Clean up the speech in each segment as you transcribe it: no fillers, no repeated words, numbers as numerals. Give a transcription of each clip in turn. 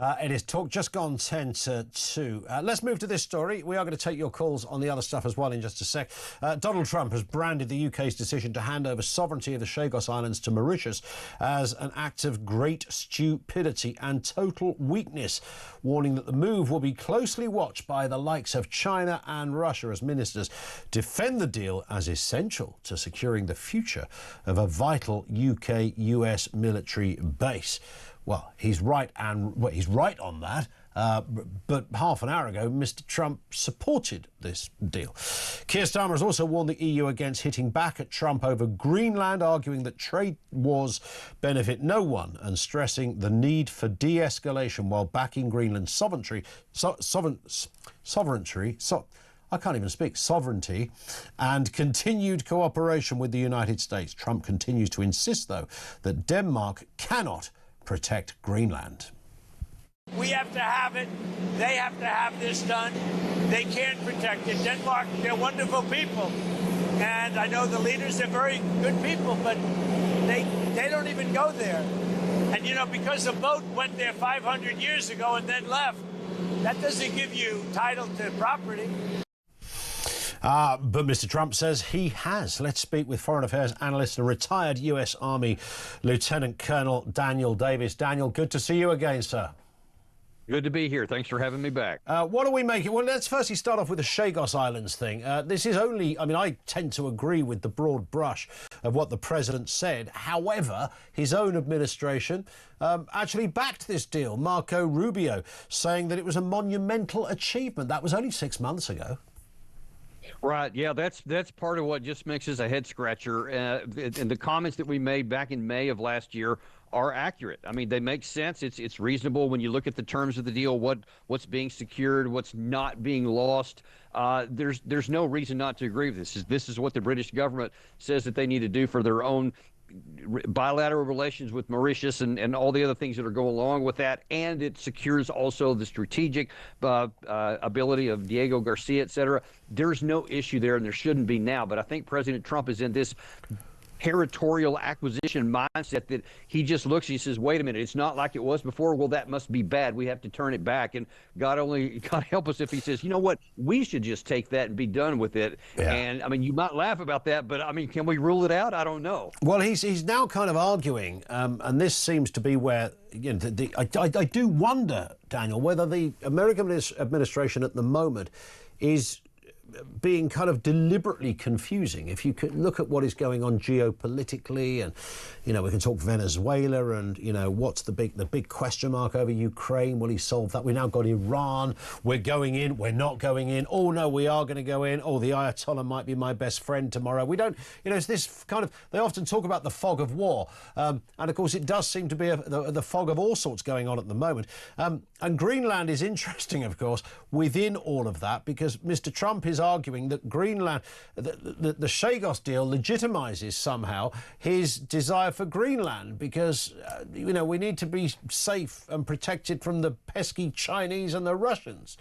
It is talk just gone 10 to 2. Let's move to this story. We are going to take your calls on the other stuff as well in just a sec. Donald Trump has branded the UK's decision to hand over sovereignty of the Chagos Islands to Mauritius as an act of great stupidity and total weakness, warning that the move will be closely watched by the likes of China and Russia as ministers defend the deal as essential to securing the future of a vital UK-US military base. Well, he's right on that. But half an hour ago, Mr. Trump supported this deal. Keir Starmer has also warned the EU against hitting back at Trump over Greenland, arguing that trade wars benefit no one and stressing the need for de-escalation while backing Greenland's sovereignty and continued cooperation with the United States. Trump continues to insist, though, that Denmark cannot protect Greenland. We have to have it. They have to have this done. They can't protect it. Denmark, they're wonderful people. And I know the leaders are very good people, but they don't even go there. And, you know, because the boat went there 500 years ago and then left, that doesn't give you title to property. But Mr. Trump says he has. Let's speak with foreign affairs analyst and retired US Army Lieutenant Colonel Daniel Davis. Daniel, good to see you again, sir. Good to be here. Thanks for having me back. What do we make it? Well, let's firstly start off with the Chagos Islands thing. This is only, I mean, I tend to agree with the broad brush of what the president said. However, his own administration actually backed this deal. Marco Rubio saying that it was a monumental achievement. That was only 6 months ago. Right. Yeah, that's part of what just makes us a head scratcher. And the comments that we made back in May of last year are accurate. I mean, they make sense. It's reasonable when you look at the terms of the deal, what's being secured, what's not being lost. There's no reason not to agree with this. This is what the British government says that they need to do for their own bilateral relations with Mauritius and all the other things that are going along with that, and it secures also the strategic ability of Diego Garcia, et cetera. There's no issue there, and there shouldn't be now. But I think President Trump is in this territorial acquisition mindset that he just looks, he says, wait a minute, it's not like it was before. Well, that must be bad. We have to turn it back. And God help us if he says, you know what, we should just take that and be done with it. Yeah. And I mean, you might laugh about that, but I mean, can we rule it out? I don't know. Well, he's now kind of arguing, and this seems to be where, you know, I do wonder, Daniel, whether the American administration at the moment is being kind of deliberately confusing. If you could look at what is going on geopolitically, and you know, we can talk Venezuela, and you know, what's the big question mark over Ukraine? Will he solve that? We now got Iran. We're going in. We're not going in. Oh no, we are going to go in. Oh, the Ayatollah might be my best friend tomorrow. We don't. You know, it's this kind of. They often talk about the fog of war, and of course, it does seem to be the fog of all sorts going on at the moment. And Greenland is interesting, of course, within all of that, because Mr. Trump is arguing that Greenland, the Chagos deal legitimizes somehow his desire for Greenland because, you know, we need to be safe and protected from the pesky Chinese and the Russians.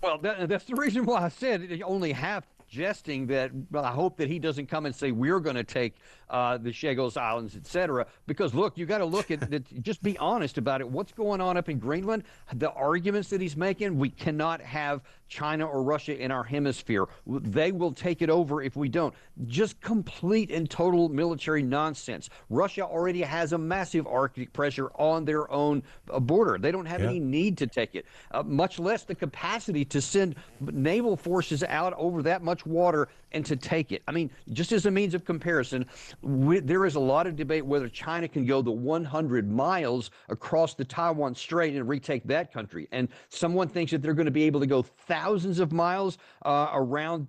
Well, that's the reason why I said only half jesting that. Well, I hope that he doesn't come and say we're going to take the Chagos Islands, etc. Because look, you got to look at it. Just be honest about it. What's going on up in Greenland? The arguments that he's making, we cannot have China or Russia in our hemisphere. They will take it over if we don't. Just complete and total military nonsense. Russia already has a massive Arctic pressure on their own border. They don't have any need to take it, much less the capacity to send naval forces out over that much water and to take it. I mean, just as a means of comparison, there is a lot of debate whether China can go the 100 miles across the Taiwan Strait and retake that country. And someone thinks that they're going to be able to go thousands of miles around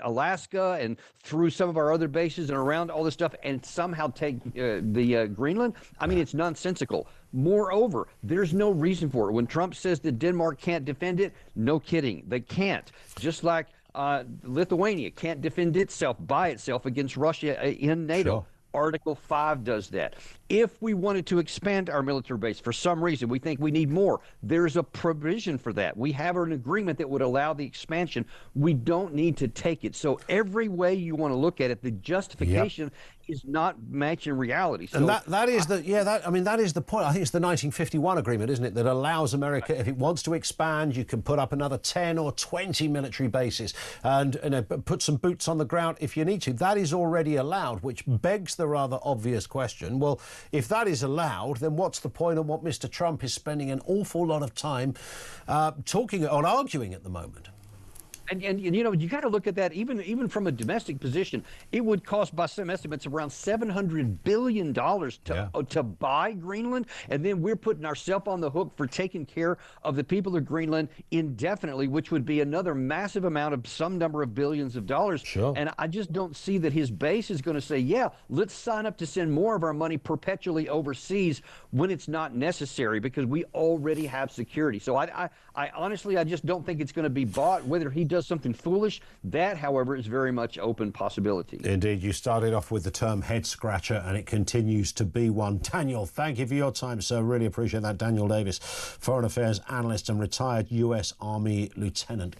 Alaska and through some of our other bases and around all this stuff and somehow take the Greenland. I mean, it's nonsensical. Moreover, there's no reason for it. When Trump says that Denmark can't defend it, no kidding. They can't. Just like Lithuania can't defend itself by itself against Russia in NATO. Sure. Article 5 does that. If we wanted to expand our military base for some reason, we think we need more, there's a provision for that. We have an agreement that would allow the expansion. We don't need to take it. So every way you want to look at it, the justification is not matching reality. So And that is that is the point. I think it's the 1951 agreement, isn't it, that allows America, if it wants to expand, you can put up another 10 or 20 military bases and put some boots on the ground if you need to. That is already allowed, which begs the rather obvious question. Well, if that is allowed, then what's the point of what Mr. Trump is spending an awful lot of time arguing at the moment? And you know, you got to look at that even from a domestic position. It would cost, by some estimates, around $700 billion to buy Greenland, and then we're putting ourselves on the hook for taking care of the people of Greenland indefinitely, which would be another massive amount of some number of billions of dollars. Sure. And I just don't see that his base is going to say, yeah, let's sign up to send more of our money perpetually overseas when it's not necessary, because we already have security. So I honestly, I just don't think it's going to be bought. Whether he does something foolish, that, however, is very much open possibility. Indeed. You started off with the term head scratcher, and it continues to be one. Daniel, thank you for your time, sir. Really appreciate that. Daniel Davis, Foreign Affairs Analyst and retired US Army Lieutenant.